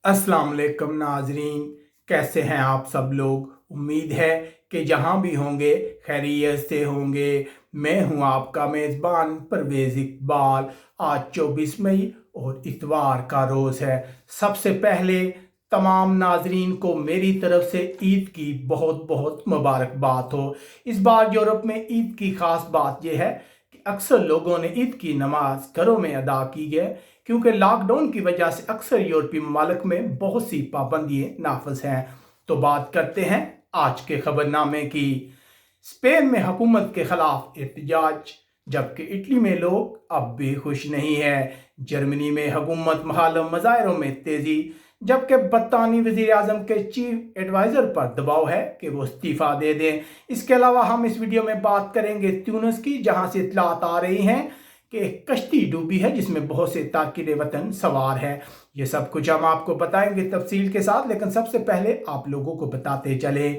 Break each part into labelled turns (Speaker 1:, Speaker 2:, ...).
Speaker 1: السلام علیکم ناظرین، کیسے ہیں آپ سب لوگ؟ امید ہے کہ جہاں بھی ہوں گے خیریت سے ہوں گے۔ میں ہوں آپ کا میزبان پرویز اقبال۔ آج 24 مئی اور اتوار کا روز ہے۔ سب سے پہلے تمام ناظرین کو میری طرف سے عید کی بہت بہت مبارکباد ہو۔ اس بار یورپ میں عید کی خاص بات یہ ہے کہ اکثر لوگوں نے عید کی نماز گھروں میں ادا کی ہے، کیونکہ لاک ڈاؤن کی وجہ سے اکثر یورپی ممالک میں بہت سی پابندیاں نافذ ہیں۔ تو بات کرتے ہیں آج کے خبر نامے کی۔ اسپین میں حکومت کے خلاف احتجاج، جبکہ اٹلی میں لوگ اب بھی خوش نہیں ہیں۔ جرمنی میں حکومت مخالف مظاہروں میں تیزی، جبکہ برطانوی وزیر اعظم کے چیف ایڈوائزر پر دباؤ ہے کہ وہ استعفیٰ دے دیں۔ اس کے علاوہ ہم اس ویڈیو میں بات کریں گے تیونس کی، جہاں سے اطلاعات آ رہی ہیں کہ ایک کشتی ڈوبی ہے جس میں بہت سے تارکین وطن سوار ہیں۔ یہ سب کچھ ہم آپ کو بتائیں گے تفصیل کے ساتھ، لیکن سب سے پہلے آپ لوگوں کو بتاتے چلیں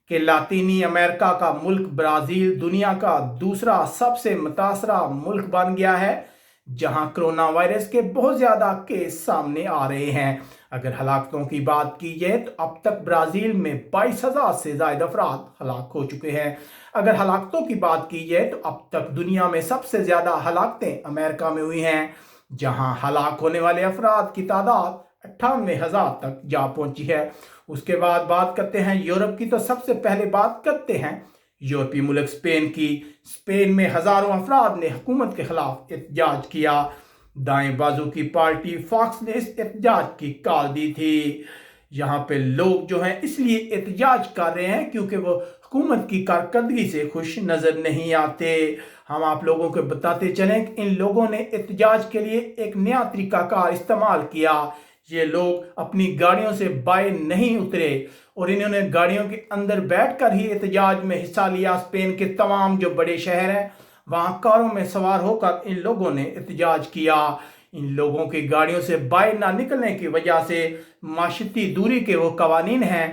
Speaker 1: کہ لاطینی امریکہ کا ملک برازیل دنیا کا دوسرا سب سے متاثرہ ملک بن گیا ہے، جہاں کرونا وائرس کے بہت زیادہ کیس سامنے آ رہے ہیں۔ اگر ہلاکتوں کی بات کی جائے تو اب تک برازیل میں 22,000 سے زائد افراد ہلاک ہو چکے ہیں۔ اگر ہلاکتوں کی بات کی جائے تو اب تک دنیا میں سب سے زیادہ ہلاکتیں امریکہ میں ہوئی ہیں، جہاں ہلاک ہونے والے افراد کی تعداد 98,000 تک جا پہنچی ہے۔ اس کے بعد بات کرتے ہیں یورپ کی، تو سب سے پہلے بات کرتے ہیں یورپی ملک اسپین کی۔ اسپین میں ہزاروں افراد نے حکومت کے خلاف احتجاج کیا۔ دائیں بازو کی پارٹی فاکس نے اس احتجاج کی کال دی تھی۔ یہاں پہ لوگ جو ہیں اس لیے احتجاج کر رہے ہیں کیونکہ وہ حکومت کی کارکردگی سے خوش نظر نہیں آتے۔ ہم آپ لوگوں کو بتاتے چلیں کہ ان لوگوں نے احتجاج کے لیے ایک نیا طریقہ کار استعمال کیا۔ یہ لوگ اپنی گاڑیوں سے باہر نہیں اترے اور انہوں نے گاڑیوں کے اندر بیٹھ کر ہی احتجاج میں حصہ لیا۔ اسپین کے تمام جو بڑے شہر ہیں وہاں کاروں میں سوار ہو کر ان لوگوں نے احتجاج کیا۔ ان لوگوں کی گاڑیوں سے باہر نہ نکلنے کی وجہ سے معاشرتی دوری کے وہ قوانین ہیں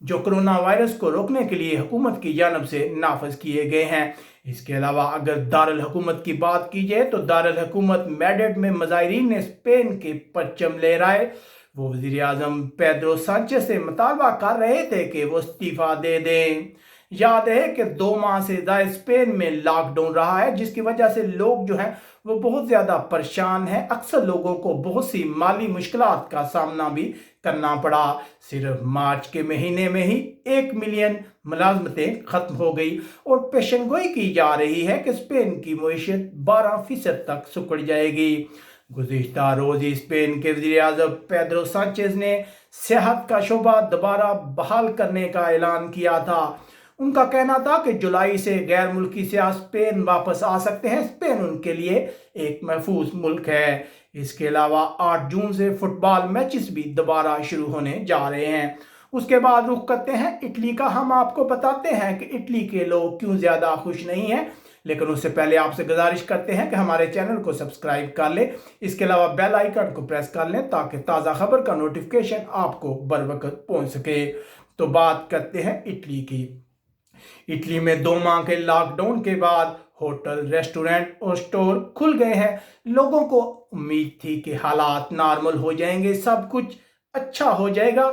Speaker 1: جو کرونا وائرس کو روکنے کے لیے حکومت کی جانب سے نافذ کیے گئے ہیں۔ اس کے علاوہ اگر دارالحکومت کی بات کی جائے تو دارالحکومت میڈرڈ میں مظاہرین نے اسپین کے پرچم لہرائے۔ وہ وزیر اعظم پیدرو سانچیز سے مطالبہ کر رہے تھے کہ وہ استعفیٰ دے دیں۔ یاد ہے کہ 2 ماہ سے زائد اسپین میں لاک ڈاؤن رہا ہے، جس کی وجہ سے لوگ جو ہیں وہ بہت زیادہ پریشان ہیں۔ اکثر لوگوں کو بہت سی مالی مشکلات کا سامنا بھی کرنا پڑا۔ صرف مارچ کے مہینے میں ہی 1 ملین ملازمتیں ختم ہو گئی اور پیشن گوئی کی جا رہی ہے کہ اسپین کی معیشت 12% تک سکڑ جائے گی۔ گزشتہ روز ہی اسپین کے وزیر اعظم پیدرو سانچیز نے صحت کا شعبہ دوبارہ بحال کرنے کا اعلان کیا تھا۔ ان کا کہنا تھا کہ جولائی سے غیر ملکی سیاح اسپین واپس آ سکتے ہیں۔ اسپین ان کے لیے ایک محفوظ ملک ہے۔ اس کے علاوہ 8 جون سے فٹ بال میچز بھی دوبارہ شروع ہونے جا رہے ہیں۔ اس کے بعد رخ کرتے ہیں اٹلی کا۔ ہم آپ کو بتاتے ہیں کہ اٹلی کے لوگ کیوں زیادہ خوش نہیں ہیں، لیکن اس سے پہلے آپ سے گزارش کرتے ہیں کہ ہمارے چینل کو سبسکرائب کر لیں۔ اس کے علاوہ بیل آئیکن کو پریس کر لیں تاکہ تازہ خبر کا نوٹیفیکیشن آپ کو بروقت پہنچ سکے۔ تو بات کرتے ہیں اٹلی کی۔ اٹلی میں 2 ماہ کے لاک ڈاؤن کے بعد ہوٹل، ریسٹورنٹ اور سٹور کھل گئے ہیں۔ لوگوں کو امید تھی کہ حالات نارمل ہو جائیں گے، سب کچھ اچھا ہو جائے گا،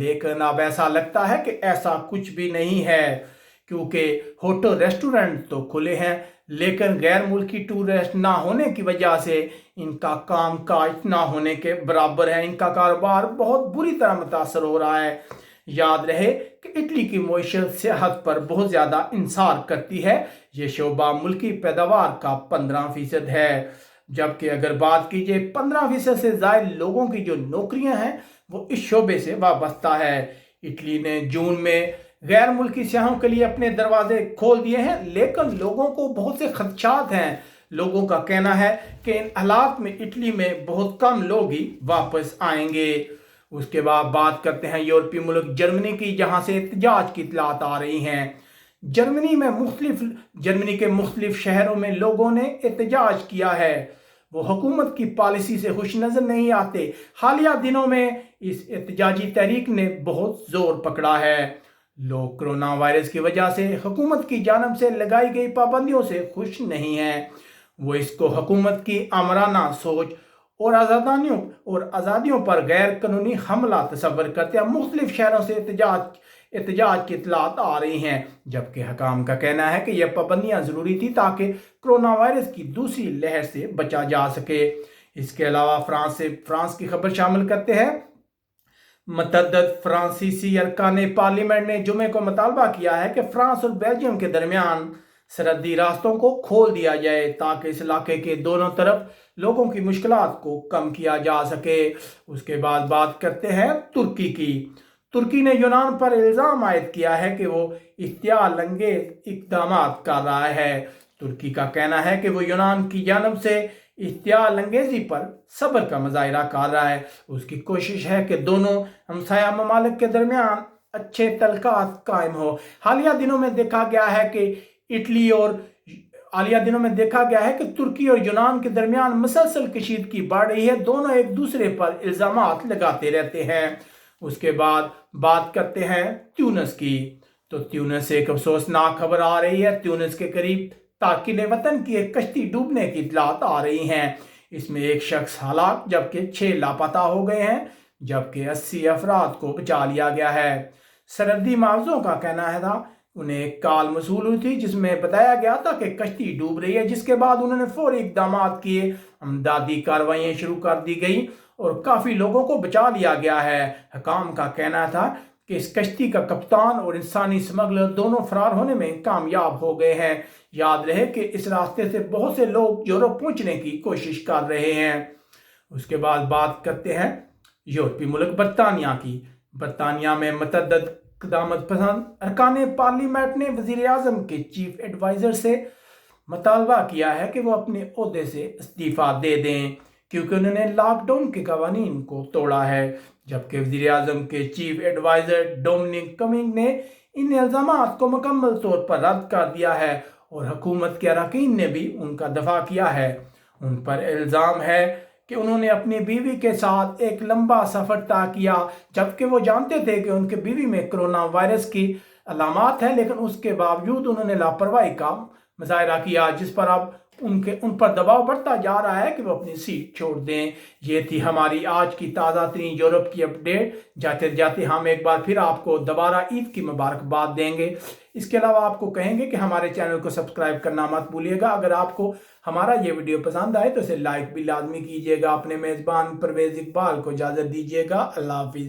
Speaker 1: لیکن اب ایسا لگتا ہے کہ ایسا کچھ بھی نہیں ہے، کیونکہ ہوٹل، ریسٹورنٹ تو کھلے ہیں لیکن غیر ملکی ٹورسٹ نہ ہونے کی وجہ سے ان کا کام کاج نہ ہونے کے برابر ہے۔ ان کا کاروبار بہت بری طرح متاثر ہو رہا ہے۔ یاد رہے کہ اٹلی کی معیشت صحت پر بہت زیادہ انحصار کرتی ہے۔ یہ شعبہ ملکی پیداوار کا 15% ہے، جبکہ اگر بات کی جائے 15% سے زائد لوگوں کی جو نوکریاں ہیں وہ اس شعبے سے وابستہ ہے۔ اٹلی نے جون میں غیر ملکی سیاحوں کے لیے اپنے دروازے کھول دیے ہیں، لیکن لوگوں کو بہت سے خدشات ہیں۔ لوگوں کا کہنا ہے کہ ان حالات میں اٹلی میں بہت کم لوگ ہی واپس آئیں گے۔ اس کے بعد بات کرتے ہیں یورپی ملک جرمنی کی، جہاں سے احتجاج کی اطلاعات آ رہی ہیں۔ جرمنی کے مختلف شہروں میں لوگوں نے احتجاج کیا ہے۔ وہ حکومت کی پالیسی سے خوش نظر نہیں آتے۔ حالیہ دنوں میں اس احتجاجی تحریک نے بہت زور پکڑا ہے۔ لوگ کرونا وائرس کی وجہ سے حکومت کی جانب سے لگائی گئی پابندیوں سے خوش نہیں ہیں۔ وہ اس کو حکومت کی آمرانہ سوچ اور آزادیوں پر غیر قانونی حملہ تصور کرتے ہیں۔ مختلف شہروں سے احتجاج کی اطلاعات آ رہی ہیں، جبکہ حکام کا کہنا ہے کہ یہ پابندیاں ضروری تھی تاکہ کرونا وائرس کی دوسری لہر سے بچا جا سکے۔ اس کے علاوہ فرانس کی خبر شامل کرتے ہیں۔ متعدد فرانسیسی ارکان پارلیمنٹ نے جمعے کو مطالبہ کیا ہے کہ فرانس اور بیلجیم کے درمیان سرحدی راستوں کو کھول دیا جائے تاکہ اس علاقے کے دونوں طرف لوگوں کی مشکلات کو کم کیا جا سکے۔ اس کے بعد بات کرتے ہیں ترکی کی۔ ترکی نے یونان پر الزام عائد کیا ہے کہ وہ احتیال انگیز اقدامات کر رہا ہے۔ ترکی کا کہنا ہے کہ وہ یونان کی جانب سے احتیال انگیزی پر صبر کا مظاہرہ کر رہا ہے۔ اس کی کوشش ہے کہ دونوں ہمسایہ ممالک کے درمیان اچھے تعلقات قائم ہو۔ حالیہ دنوں میں دیکھا گیا ہے کہ ترکی اور یونان کے درمیان مسلسل کشیدگی بڑھ رہی ہے۔ دونوں ایک دوسرے پر الزامات لگاتے رہتے ہیں۔ اس کے بعد بات کرتے ہیں تیونس کی۔ تو تیونس سے ایک افسوسناک خبر آ رہی ہے۔ تیونس کے قریب تارکین وطن کی ایک کشتی ڈوبنے کی اطلاعات آ رہی ہیں۔ اس میں ایک شخص ہلاک جبکہ 6 لاپتہ ہو گئے ہیں، جبکہ 80 افراد کو بچا لیا گیا ہے۔ سرحدی محافظوں کا کہنا ہے تھا انہیں ایک کال موصول ہوئی تھی جس میں بتایا گیا تھا کہ کشتی ڈوب رہی ہے، جس کے بعد انہوں نے فوری اقدامات کیے، امدادی کارروائیاں شروع کر دی گئیں اور کافی لوگوں کو بچا لیا گیا ہے۔ حکام کا کہنا تھا کہ اس کشتی کا کپتان اور انسانی سمگلر دونوں فرار ہونے میں کامیاب ہو گئے ہیں۔ یاد رہے کہ اس راستے سے بہت سے لوگ یورپ پہنچنے کی کوشش کر رہے ہیں۔ اس کے بعد بات کرتے ہیں یورپی ملک برطانیہ کی۔ برطانیہ میں متعدد قدامت پسند ارکان پارلیمنٹ نے وزیر اعظم کے چیف ایڈوائزر سے مطالبہ کیا ہے کہ وہ اپنے عہدے سے استعفیٰ دے دیں کیونکہ انہوں نے لاک ڈاؤن کے قوانین کو توڑا ہے، جبکہ وزیر اعظم کے چیف ایڈوائزر ڈومنک کمنگ نے ان الزامات کو مکمل طور پر رد کر دیا ہے اور حکومت کے اراکین نے بھی ان کا دفاع کیا ہے۔ ان پر الزام ہے کہ انہوں نے اپنی بیوی کے ساتھ ایک لمبا سفر طے کیا جبکہ وہ جانتے تھے کہ ان کے بیوی میں کرونا وائرس کی علامات ہیں، لیکن اس کے باوجود انہوں نے لاپرواہی کا مظاہرہ کیا، جس پر اب ان پر دباؤ بڑھتا جا رہا ہے کہ وہ اپنی سیٹ چھوڑ دیں۔ یہ تھی ہماری آج کی تازہ ترین یورپ کی اپڈیٹ۔ جاتے جاتے ہم ایک بار پھر آپ کو دوبارہ عید کی مبارکباد دیں گے۔ اس کے علاوہ آپ کو کہیں گے کہ ہمارے چینل کو سبسکرائب کرنا مت بھولیے گا۔ اگر آپ کو ہمارا یہ ویڈیو پسند آئے تو اسے لائک بھی لازمی کیجیے گا۔ اپنے میزبان پرویز اقبال کو اجازت دیجیے گا۔ اللہ حافظ۔